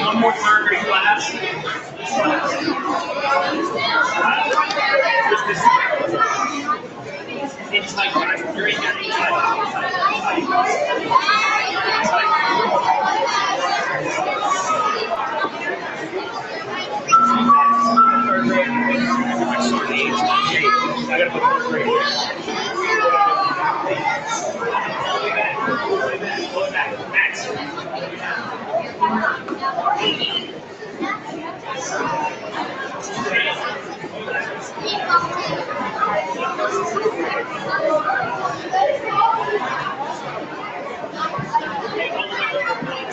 One more third grade class. It's like you're in your I gotta put fourth grade here. Go back. Max.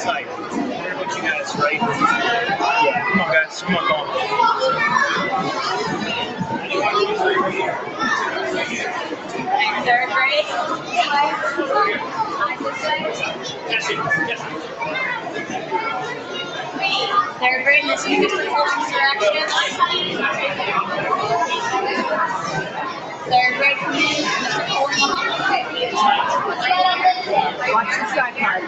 Tight. What you guys, right? Yeah. Come on, guys. Come on, go on. Third grade. Third grade, this is Mr. Colton's direction. Third grade, Mr. Colton. Watch the side card.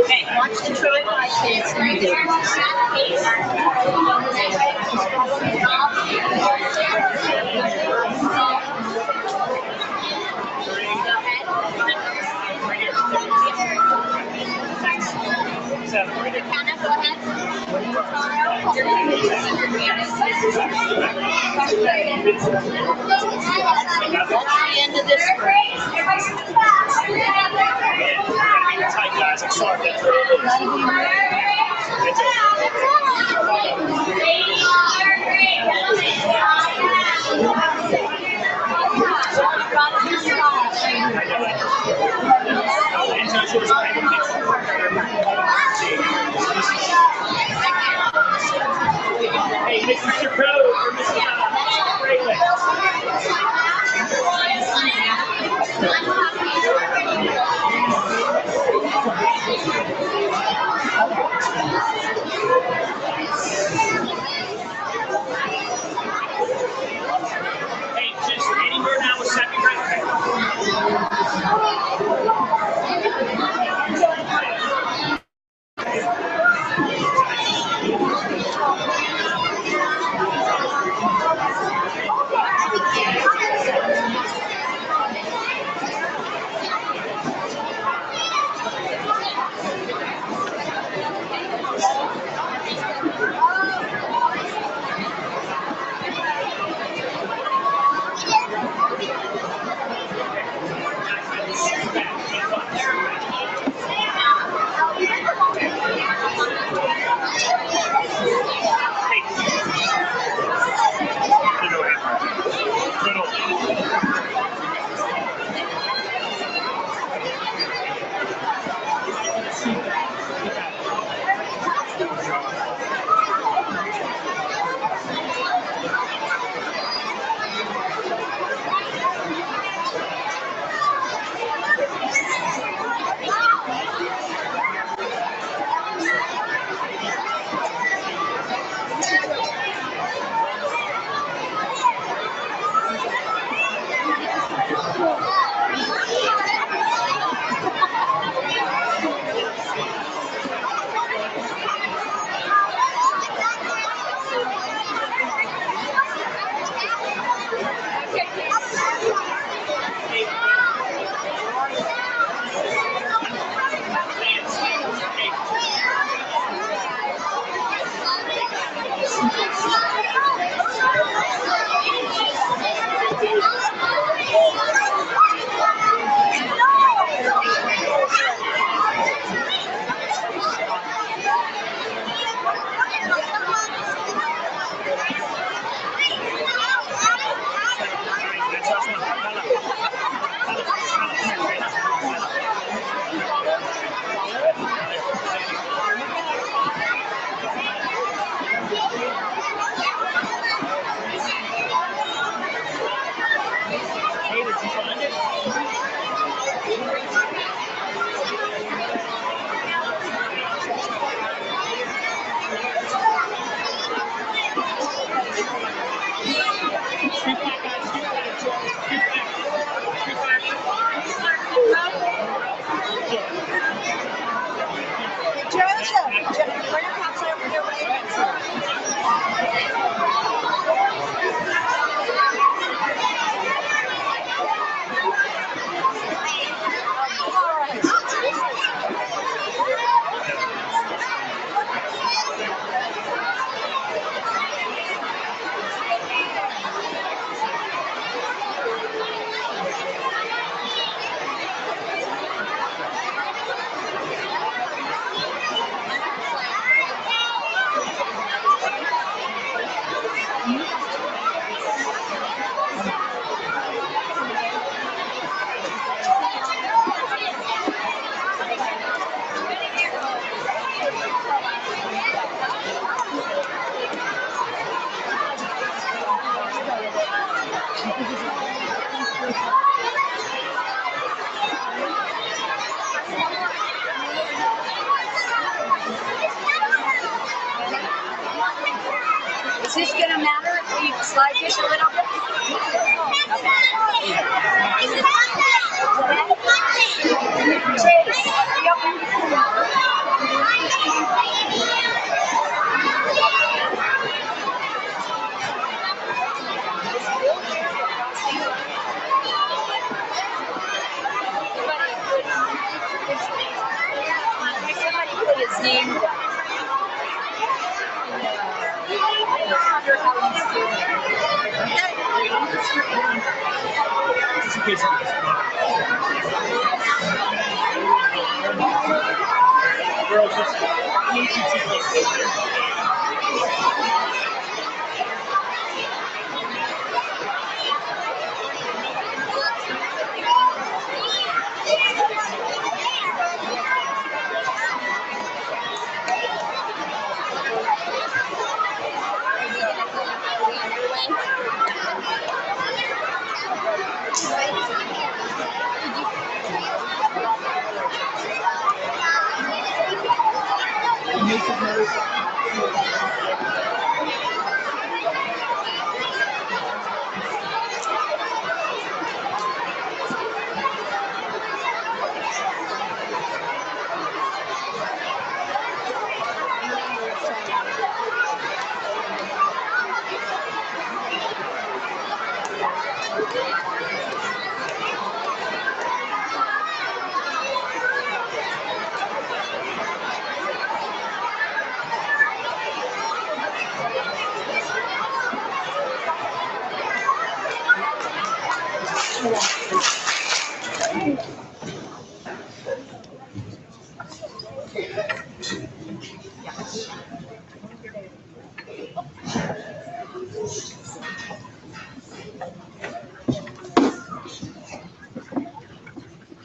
Hey, watch the Troy kids. Hannah, go ahead. That's the end of this grade. Tight, guys. I'm sorry. That's what it Hey, Mr. Pro or Mr. Hey, just anywhere now with second grade. Is this going to matter if we slide this a little bit? Somebody put his name down. Girls, just agency close.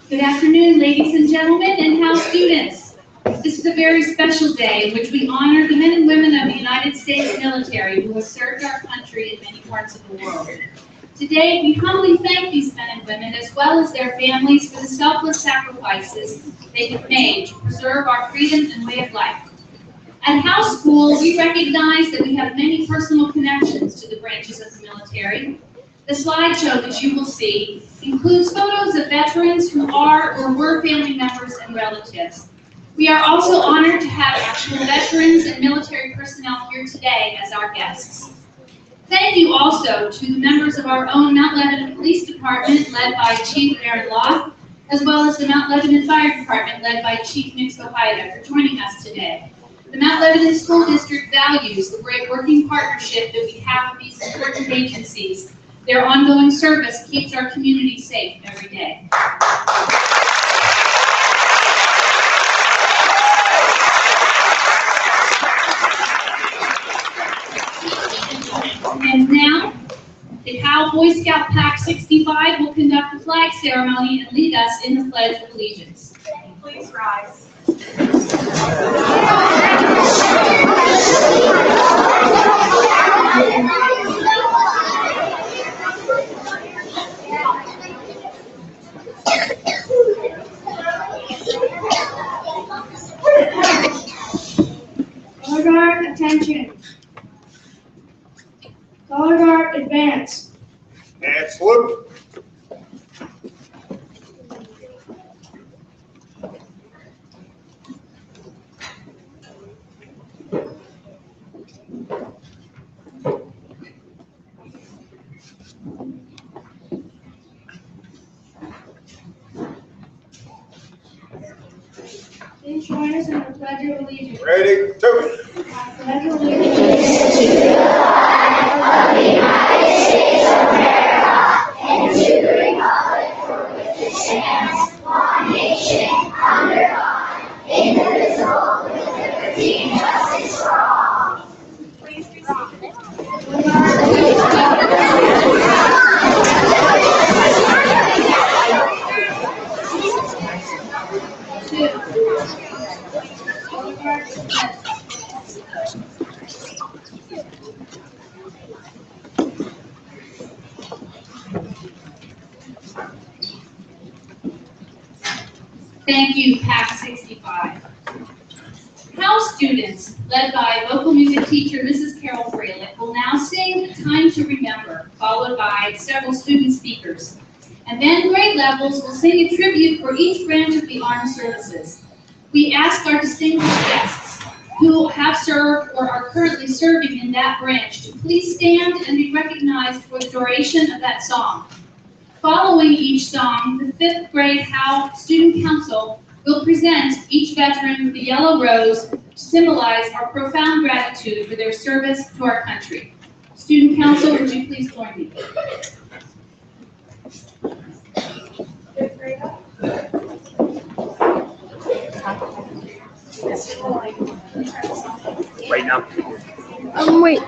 Good afternoon, ladies and gentlemen, and Howe students. This is a very special day in which we honor the men and women of the United States military who have served our country in many parts of the world. Today, we humbly thank these men and women, as well as their families, for the selfless sacrifices they have made to preserve our freedom and way of life. At Howe School, we recognize that we have many personal connections to the branches of the military. The slideshow that you will see includes photos of veterans who are or were family members and relatives. We are also honored to have actual veterans and military personnel here today as our guests. Thank you also to the members of our own Mount Lebanon Police Department, led by Chief Aaron Loth, as well as the Mount Lebanon Fire Department, led by Chief Nick Sohaida, for joining us today. The Mount Lebanon School District values the great working partnership that we have with these important agencies. Their ongoing service keeps our community safe every day. And now, the Howe Boy Scout Pack 65 will conduct the flag ceremony and lead us in the Pledge of Allegiance. Please rise. Color guard, attention. Color guard, advance. And salute. Please join us in the Pledge of Allegiance. Ready, to I pledge allegiance to Please be seated. Thank you, PAC 65. Howe students, led by vocal music teacher Mrs. Carol Fralick, will now sing Time to Remember, followed by several student speakers. And then grade levels will sing a tribute for each branch of the armed services. We ask our distinguished guests who have served or are currently serving in that branch to please stand and be recognized for the duration of that song. Following each song, the 5th grade Howe Student Council will present each veteran with a yellow rose to symbolize our profound gratitude for their service to our country. Student Council, would you please join me? Right now. Wait.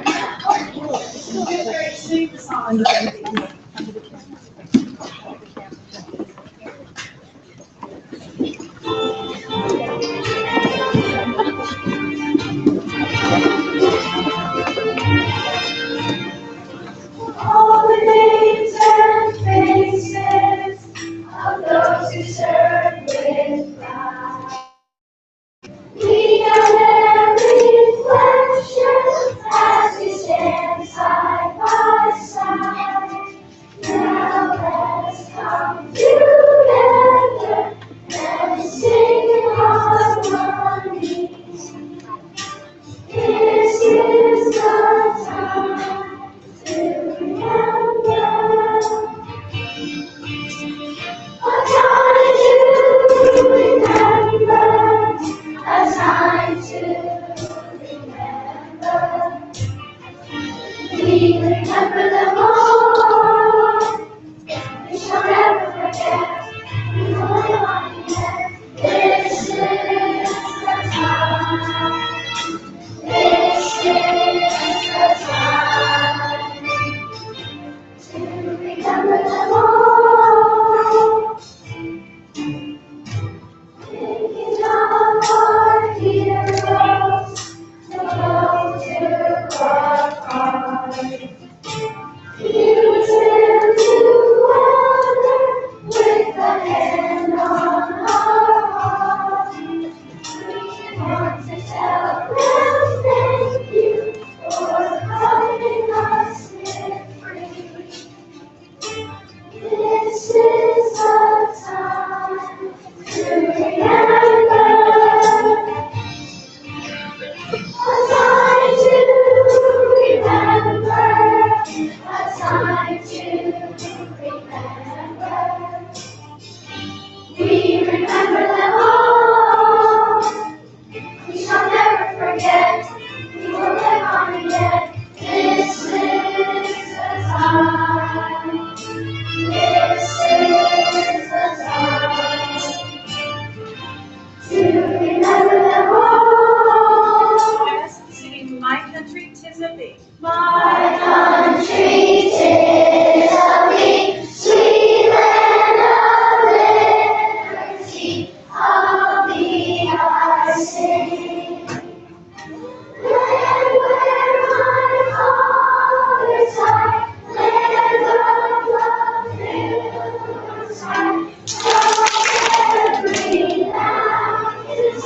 All the names and faces of those who serve with pride. We gather reflections as we stand side by side. Now let's come together and sing in harmony. This is the time to remember. A time to remember. A time to remember. We remember them all. We shall never forget. We will live on again. This is the time. This is the time to remember them all. Thinking of our heroes, those who worked hard. Use them together with a hand on our heart. We want to tell them thank you for helping us live free. This is the time to remember. A time to remember. A time to remember. We remember them all. We shall never forget. We will live on again. This is the time. This is the time to remember them all. Yes, singing My Country, 'Tis of Thee. My country, 'tis of thee, sweet land of liberty. Of thee I sing. Land where my fathers died, land of the pilgrims' side. Oh, every mountain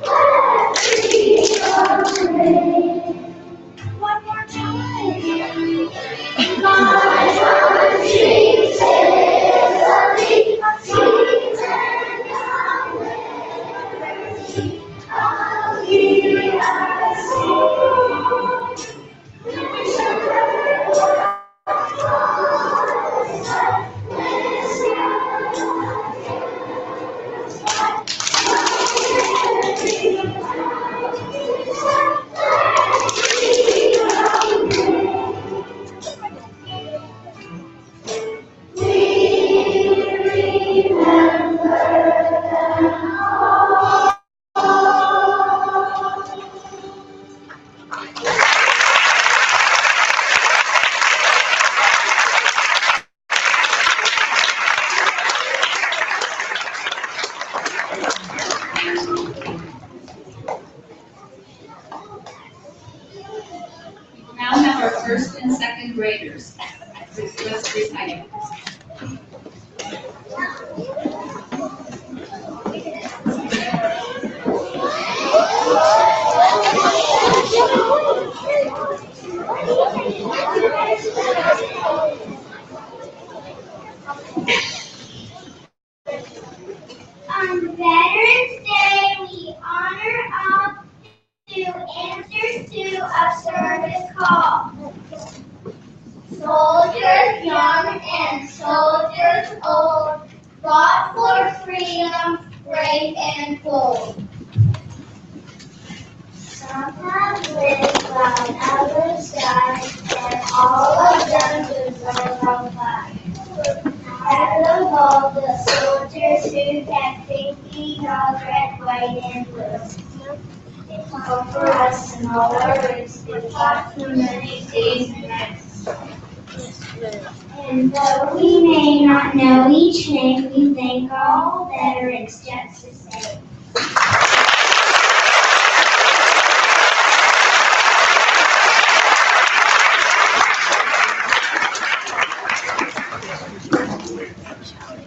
let freedom ring. One more time. My country, 'tis of thee, sweet land of liberty. Of thee I sing. We shall never forget. We will now have our 1st and 2nd graders. Let's recite. On Veterans Day, we honor all who answers to a service call. Soldiers young and soldiers old fought for freedom, brave and bold. Some have lived while others died, and all of them deserve our flag. As of all the soldiers who kept thinking of red, white, and blue. They fought for us and all our rights. They fought through many days and nights. And though we may not know each name, we thank all veterans just the same.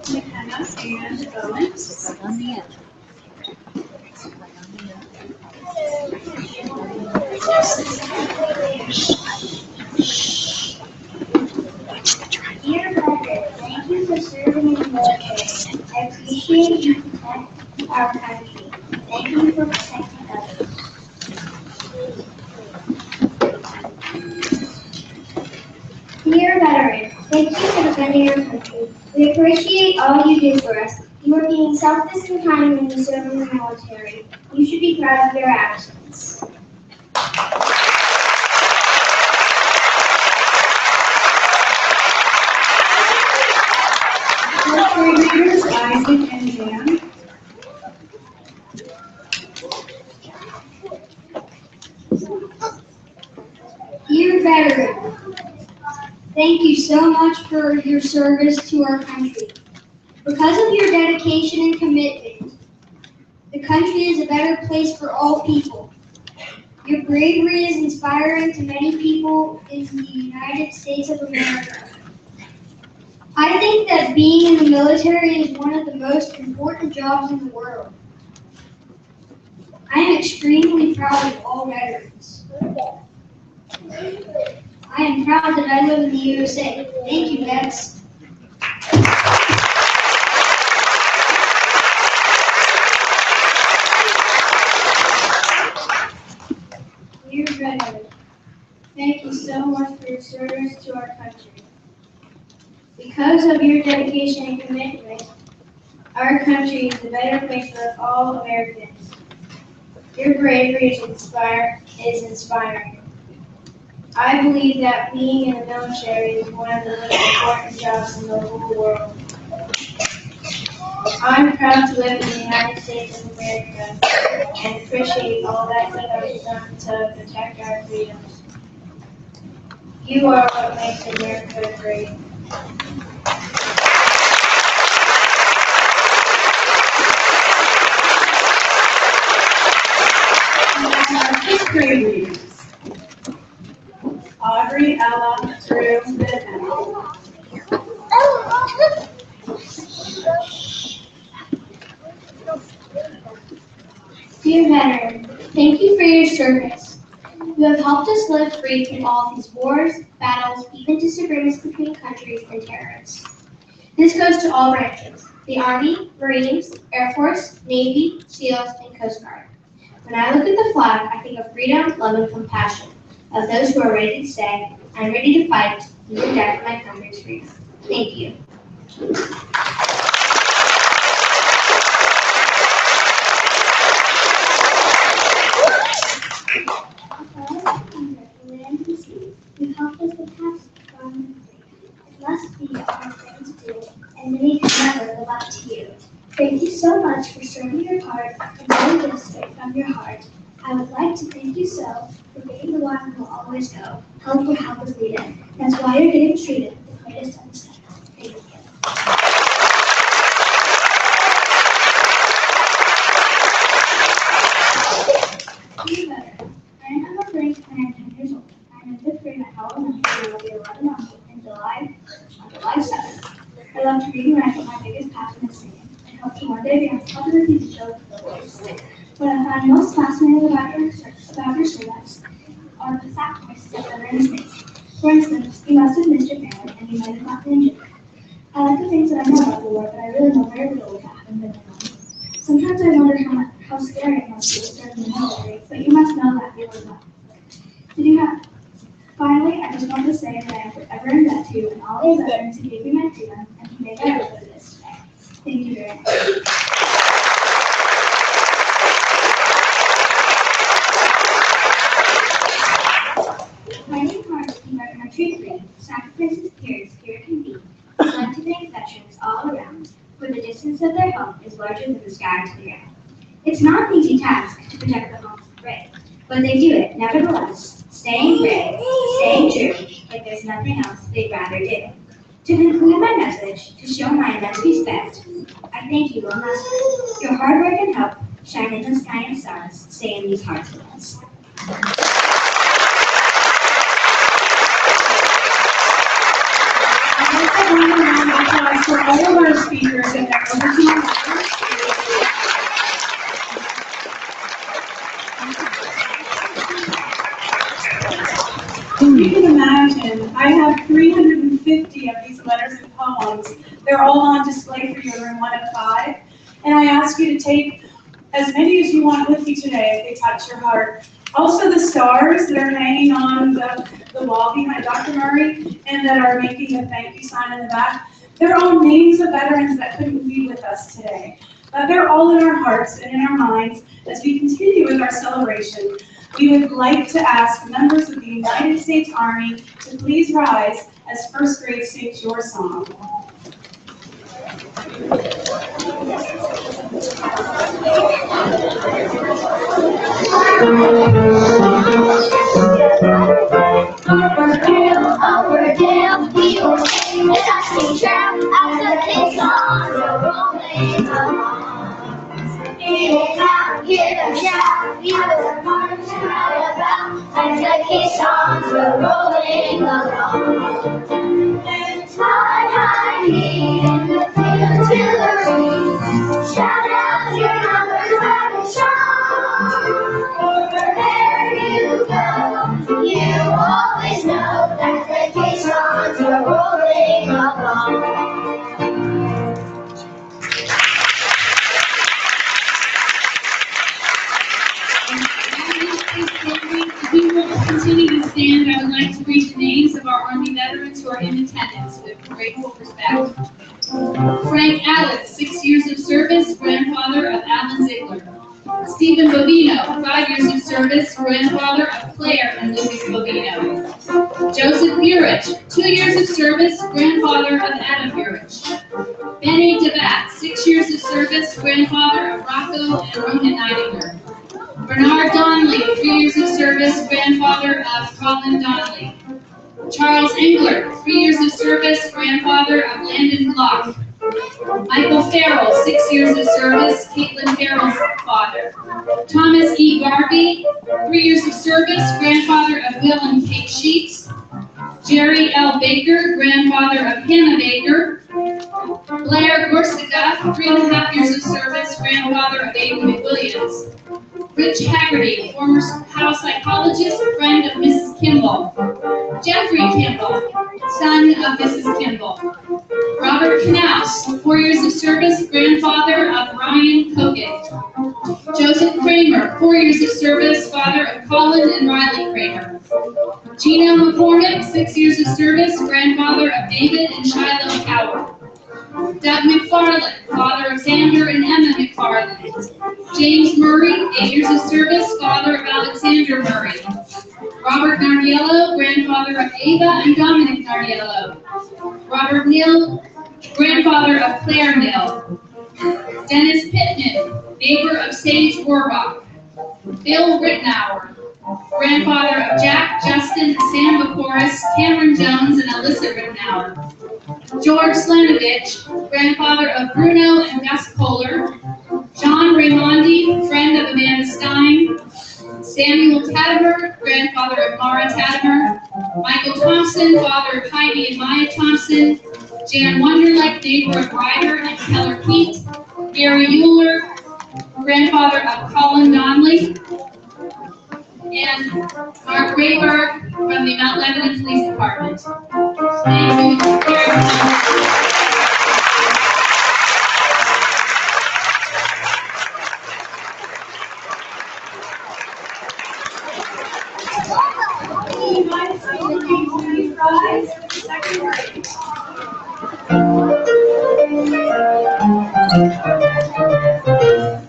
McKenna and Owens. Dear Mother, thank you for serving in the military. I appreciate you protect our country. Thank you for protecting others. Dear veteran, thank you for defending our country. We appreciate all you do for us. You are being selfless and kind when you serve in the military. You should be proud of your actions. Fourth grade readers, Isaac and Jan. Dear veteran, thank you so much for your service to our country. Because of your dedication and commitment, the country is a better place for all people. Your bravery is inspiring to many people in the United States of America. I think that being in the military is one of the most important jobs in the world. I am extremely proud of all veterans. I am proud that I live in the USA. Thank you, vets. Dear veteran, thank you so much for your service to our country. Because of your dedication and commitment, our country is a better place for all Americans. Your bravery is inspiring. I believe that being in the military is one of the most important jobs in the whole world. I'm proud to live in the United States of America and appreciate all that you have done to protect our freedoms. You are what makes America great. Fifth grade readers. Audrey, Ella, Drew, and Emma. Dear veteran, thank you for your service. You have helped us live free from all these wars, battles, even disagreements between countries and terrorists. This goes to all branches: the Army, Marines, Air Force, Navy, SEALs, and Coast Guard. When I look at the flag, I think of freedom, love, and compassion, of those who are ready to say, I'm ready to fight, even die for my country's freedom. Thank you. You helped us with past fun. It must be our thing to do, and many can never live up to you. Thank you so much for serving your part and doing this straight from your heart. I would like to thank you so for being the one who will always go. Help where help is needed. That's why you're getting treated with the greatest understanding. Thank you. Be better. I am Emma Grace and I am 10 years old. I am in 5th grade at Howe Assembly and will be 11 months on July 7th. I love to read and write, but my biggest passion is singing. I hope to one day be on top of the TV show, The Voice. What I find most fascinating about your service are the sacrifices that are in space. For instance, you must have missed your family and you might have gotten injured. I like the things that I know about the war, but I really know very little of what happened in the war. Sometimes I wonder how scary it must be to serve in the military, but you must know that you will not. Did you have? Finally, I just want to say that I am forever in debt to you and all these veterans who gave me my freedom and who made my life what it is today. Thank you very much. My new heart can write my tree free, sacrifices peers here can be, led to thank veterans all around, where the distance of their home is larger than the sky to the ground. It's not an easy task to protect the homes of the brave, but they do it nevertheless, staying brave, staying true, like there's nothing else they'd rather do. To conclude my message, to show my immense respect, I thank you one last time. Your hard work and help shine in the sky and stars, stay in these hearts with us. I want to round of applause for all of our speakers and their original members. You can imagine, I have 350 of these letters and poems. They're all on display for you in room 105. And I ask you to take as many as you want with you today if they touch your heart. Also the stars that are hanging on the wall behind Dr. Murray and that are making the thank you sign in the back, they're all names of veterans that couldn't be with us today. They're all in our hearts and in our minds as we continue with our celebration. We would like to ask members of the United States Army to please rise as first grade sings your song. Over hill, we will sing the dusty trail as the kids on the rolling along. Hear them hear them shout, feel the march cry about as the kids on the rolling along. And high in the field till the rain, shout out your numbers loud and strong. Wherever you go, you always know that the caissons are rolling along. If we will continue to stand, I would like to read the names of our Army veterans who are in attendance with grateful respect. Frank Allen, 6 years of service, grandfather of Alan Ziegler. Stephen Bovino, 5 years of service, grandfather of Claire and Lucas Bovino. Joseph Burich, 2 years of service, grandfather of Adam Burich. Benny Devat, 6 years of service, grandfather of Rocco and Ronan Neidinger. Bernard Donnelly, 3 years of service, grandfather of Colin Donnelly. Charles Engler, 3 years of service, grandfather of Landon Block. Michael Farrell, 6 years of service, Caitlin Farrell's father. Thomas E. Garvey, 3 years of service, grandfather of Will and Kate Sheets. Jerry L. Baker, grandfather of Hannah Baker. Blair Gorsica, 3.5 years of service, grandfather of Abe McWilliams. Rich Haggerty, former house psychologist, friend of Mrs. Kimball. Jeffrey Kimball, son of Mrs. Kimball. Robert Knaus, 4 years of service, grandfather of Ryan Kogan. Joseph Kramer, 4 years of service, father of Colin and Riley Kramer. Gino McCormick, 6 years of service, grandfather of David and Shiloh Coward. Doug McFarland, father of Xander and Emma McFarland. James Murray, 8 years of service, father of Alexander Murray. Robert Nardiello, grandfather of Ava and Dominic Nardiello. Robert Neal, grandfather of Claire Neal. Dennis Pittman, neighbor of Sage Warbach. Bill Rittenauer, grandfather of Jack, Justin, Sam Bacoris, Cameron Jones, and Alyssa Rittenauer. George Slanovich, grandfather of Bruno and Gus Kohler. John Raimondi, friend of Amanda Stein. Samuel Tatimer, grandfather of Mara Tatimer. Michael Thompson, father of Heidi and Maya Thompson. Jan Wonderlich, neighbor of Ryder and Keller Pete. Gary Euler, grandfather of Colin Donnelly. and Mark Rayberg from the Mount Lebanon Police Department. Thank you very much. United States Marines, please rise for the second grade.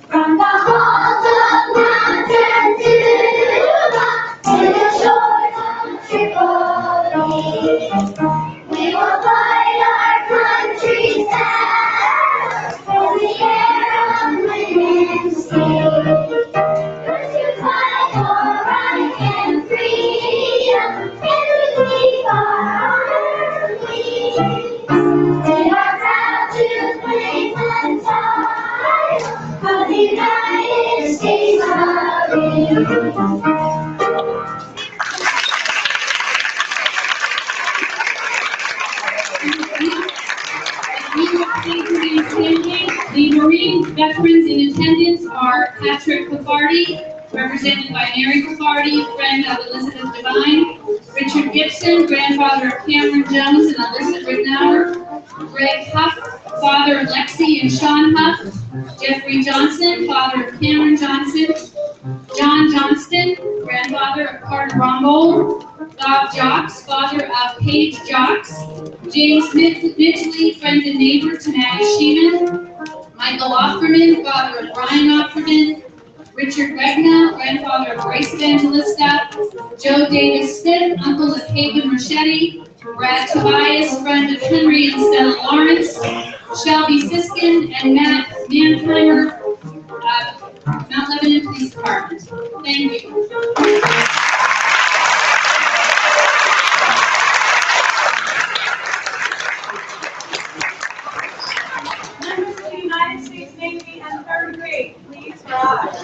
From the halls of mountain to the shores of Tripoli, we will fight our country's battle in the air of wind and sea. To fight for right and freedom, and to keep our honor clean. We are proud to claim the title of the United States Marines. The Marine veterans in attendance are Patrick Picardi, represented by Mary Picardi, friend of Elizabeth Devine, Richard Gibson, grandfather of Cameron Jones and Alyssa Rittenauer, Greg Huff, father of Lexi and Sean Huff, Jeffrey Johnson, father of Cameron Johnson, John Johnston, grandfather of Carter Rombold, Bob Jocks, father of Paige Jocks, James Midgley, friend and neighbor to Maddie Sheeman, Michael Offerman, father of Brian Offerman, Richard Regna, grandfather of Grace Evangelista, Joe Davis Smith, uncle of Haven Marchetti, Brad Tobias, friend of Henry and Stella Lawrence, Shelby Siskin, and Matt Manheimer, Mount Lebanon Police Department. Thank you. Members of the United States Navy and third grade, please rise.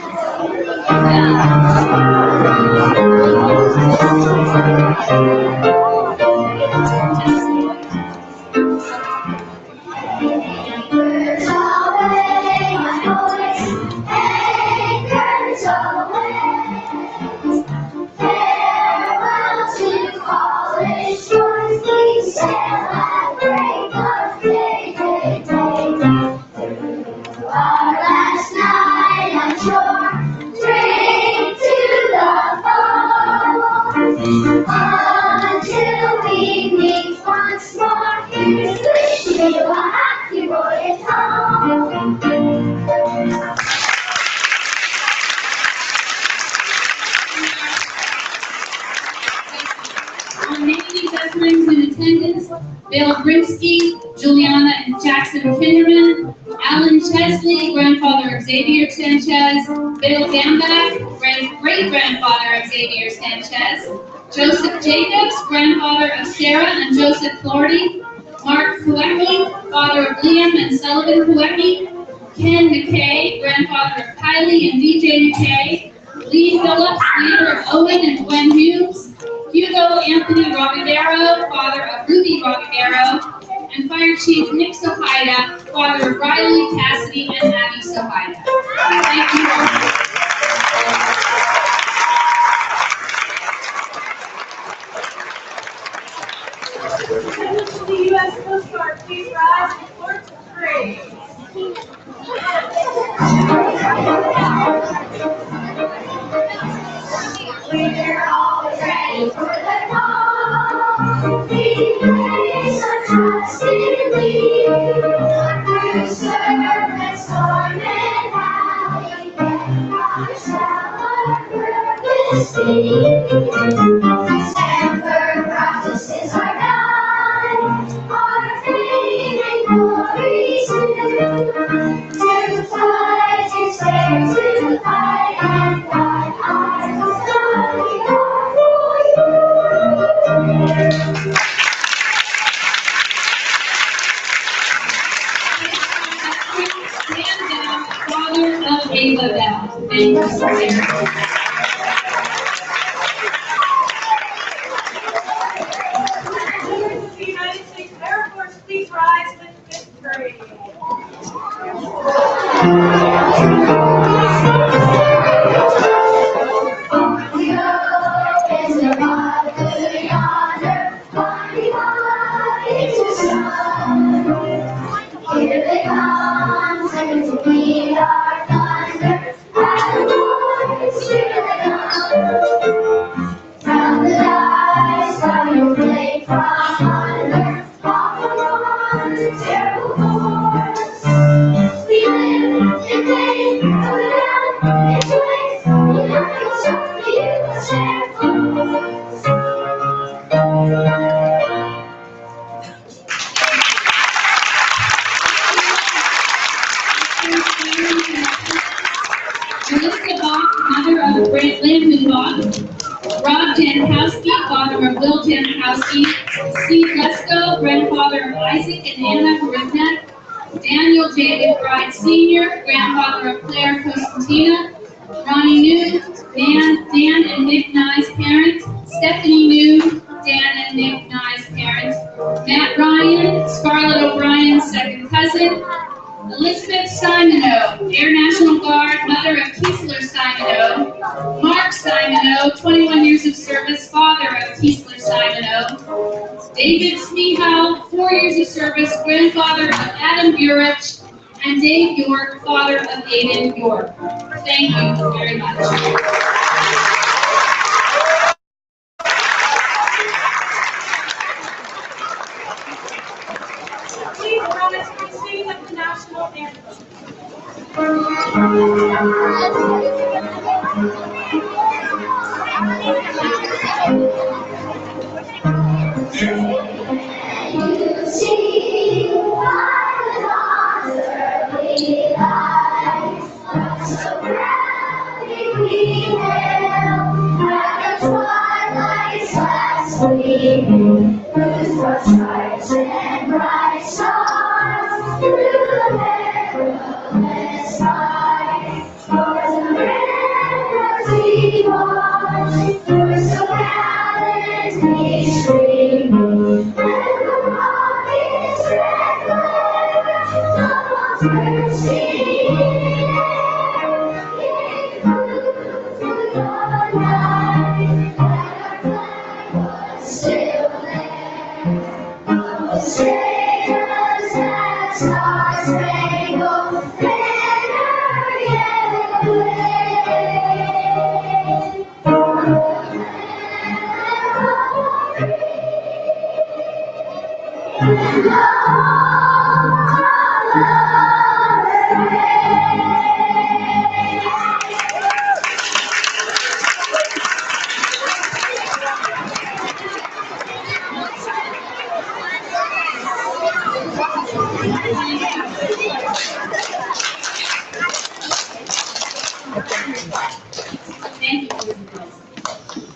Anchors away, my boys, anchors away. Farewell to college shores, we sail at break of day, day, day. Our last night on shore, drink to the foe, until we meet once more. Here's wishing you a happy voyage home. Navy veterans in attendance, Bill Grimsky, Juliana and Jackson Kinderman, Alan Chesley, grandfather of Xavier Sanchez, Bill Gambach, great-grandfather of Xavier Sanchez, Joseph Jacobs, grandfather of Sarah and Joseph Florty, Mark Kuecki, father of Liam and Sullivan Kuecki, Ken McKay, grandfather of Kylie and DJ McKay, Lee Phillips, leader of Owen and Gwen Hughes, Hugo Anthony Rogadero, father of Ruby Rogadero, and Fire Chief Nick Sohaida, father of Riley, Cassidy, and Abby Sohaida. Thank you all. Members of the U.S. Coast Guard, please rise for fourth grade. We're always ready for the call. We raise our constantly. Through service, storm, and valley, our shall our purpose be. Stand prophecies are done, our fame and glory soon. To fight, to stay, to fight and fight our glory for you. Stand down, father of Ava Bell. Thank you, sir. Members of the United States Air Force, please rise for fifth grade. We are it comes, and to beat our thunder. And the voice, here they come. From the skies, from your blade, from under, off the run, terrible force. We live in pain, go down, into waste, we have to stop the USA. Melissa Bach, mother of Brent Landon Bach, Rob Jankowski, father of Will Jankowski, Steve Lesko, grandfather of Isaac and Anna Marivna, Daniel J. McBride Sr., grandfather of Claire Costantina, Ronnie New, Dan and Nick Nye's parents, Stephanie New, Dan and Nick Nye's parents, Matt Ryan, Scarlett O'Brien's second cousin, Elizabeth Simoneau, Air National Guard, mother of Keesler Simoneau, Mark Simoneau, 21 years of service, father of Keesler Simoneau, David Smehow, 4 years of service, grandfather of Adam Burich, and Dave York, father of Aiden York. Thank you very much. Please rise for the singing of the national anthem. You see, I was on earthly life, so proudly we hailed at the twilight's last gleam, whose broad stripes and bright stars through the perilous fight. For the liberty march, for so gallantly streaming, and the rocket's red glare of mercy in air, gave proof to the night that our flag was still there. Oh, sailors, that star-spangled banner yet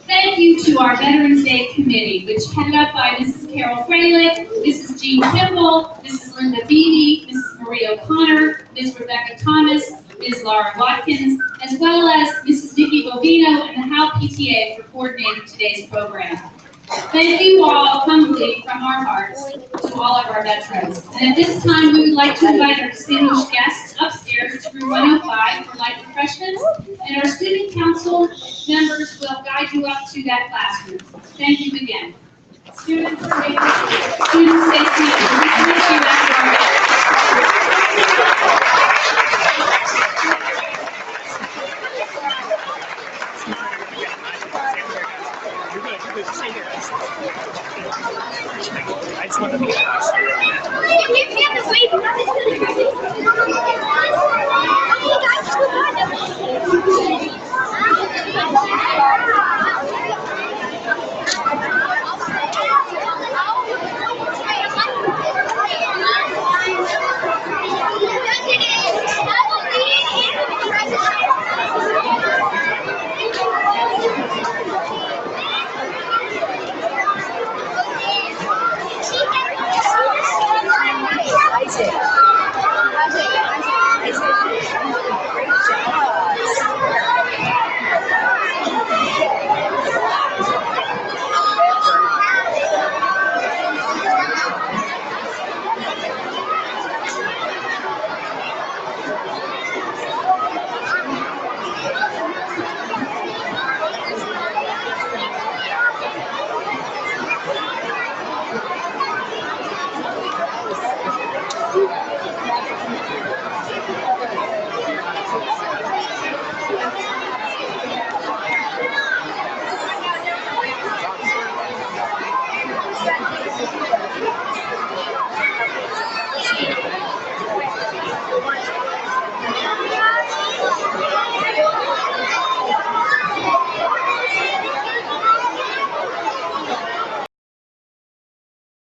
Thank you to our Veterans Day Committee, which headed up by Mrs. Carol Fralick, Mrs. Jean Kimball, Mrs. Linda Beattie, Mrs. Marie O'Connor, Ms. Rebecca Thomas, Ms. Laura Watkins, as well as Mrs. Nikki Bovino and the Howe PTA for coordinating today's program. Thank you all humbly from our hearts to all of our veterans. And at this time, we would like to invite our distinguished guests upstairs to room 105 for light refreshments, and our student council members will guide you up to that classroom. Thank you again. Students, stay seated. We miss you after our I just want to be a